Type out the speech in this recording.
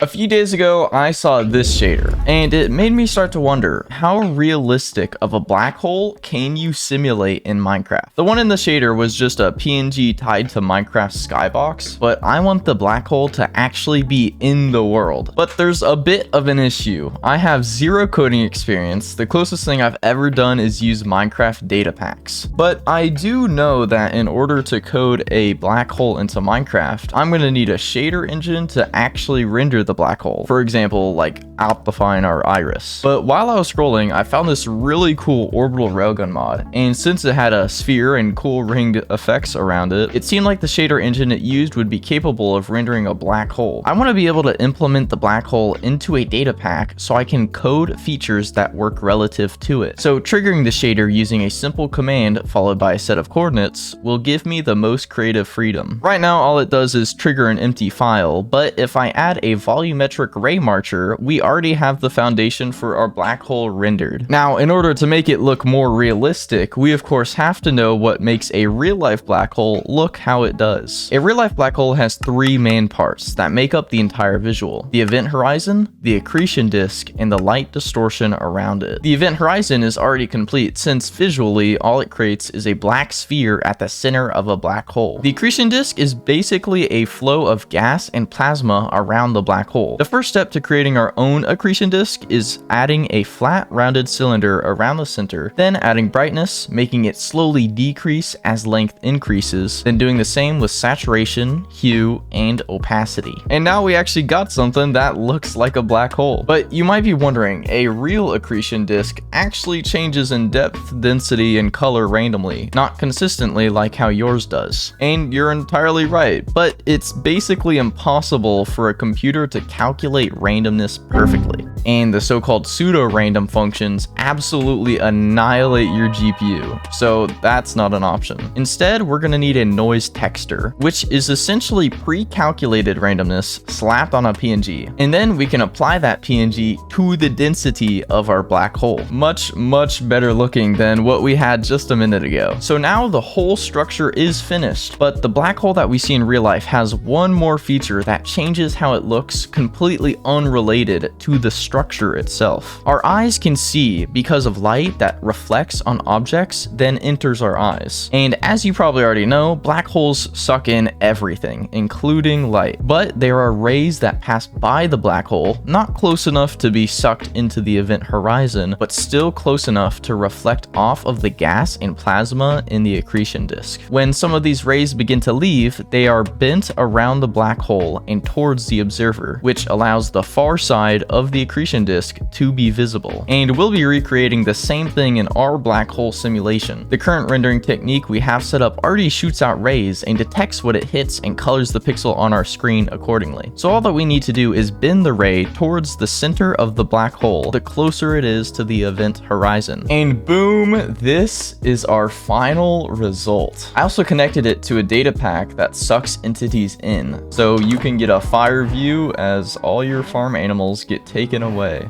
A few days ago, I saw this shader, and it made me start to wonder, how realistic of a black hole can you simulate in Minecraft? The one in the shader was just a PNG tied to Minecraft's skybox, but I want the black hole to actually be in the world. But there's a bit of an issue. I have zero coding experience. The closest thing I've ever done is use Minecraft data packs. But I do know that in order to code a black hole into Minecraft, I'm going to need a shader engine to actually render the black hole. For example, like Optifine our iris. But while I was scrolling, I found this really cool orbital railgun mod, and since it had a sphere and cool ringed effects around it, it seemed like the shader engine it used would be capable of rendering a black hole. I want to be able to implement the black hole into a data pack so I can code features that work relative to it. So triggering the shader using a simple command followed by a set of coordinates will give me the most creative freedom. Right now, all it does is trigger an empty file, but if I add a volumetric ray marcher, we already have the foundation for our black hole rendered. Now, in order to make it look more realistic, we of course have to know what makes a real-life black hole look how it does. A real-life black hole has three main parts that make up the entire visual: the event horizon, the accretion disk, and the light distortion around it. The event horizon is already complete since visually all it creates is a black sphere at the center of a black hole. The accretion disk is basically a flow of gas and plasma around the black hole. The first step to creating our own accretion disk is adding a flat rounded cylinder around the center, then adding brightness, making it slowly decrease as length increases, then doing the same with saturation, hue, and opacity. And now we actually got something that looks like a black hole. But you might be wondering, a real accretion disk actually changes in depth, density, and color randomly, not consistently like how yours does. And you're entirely right, but it's basically impossible for a computer to calculate randomness perfectly. And the so-called pseudo-random functions absolutely annihilate your GPU, so that's not an option. Instead, we're going to need a noise texture, which is essentially pre-calculated randomness slapped on a PNG. And then we can apply that PNG to the density of our black hole. Much better looking than what we had just a minute ago. So now the whole structure is finished, but the black hole that we see in real life has one more feature that changes how it looks completely unrelated to the structure itself. Our eyes can see because of light that reflects on objects, then enters our eyes. And as you probably already know, black holes suck in everything, including light. But there are rays that pass by the black hole, not close enough to be sucked into the event horizon, but still close enough to reflect off of the gas and plasma in the accretion disk. When some of these rays begin to leave, they are bent around the black hole and towards the observer, which allows the far side of the accretion disk to be visible. And we'll be recreating the same thing in our black hole simulation. The current rendering technique we have set up already shoots out rays and detects what it hits and colors the pixel on our screen accordingly. So all that we need to do is bend the ray towards the center of the black hole, the closer it is to the event horizon. And boom, this is our final result. I also connected it to a data pack that sucks entities in, so you can get a fire view as all your farm animals get taken away.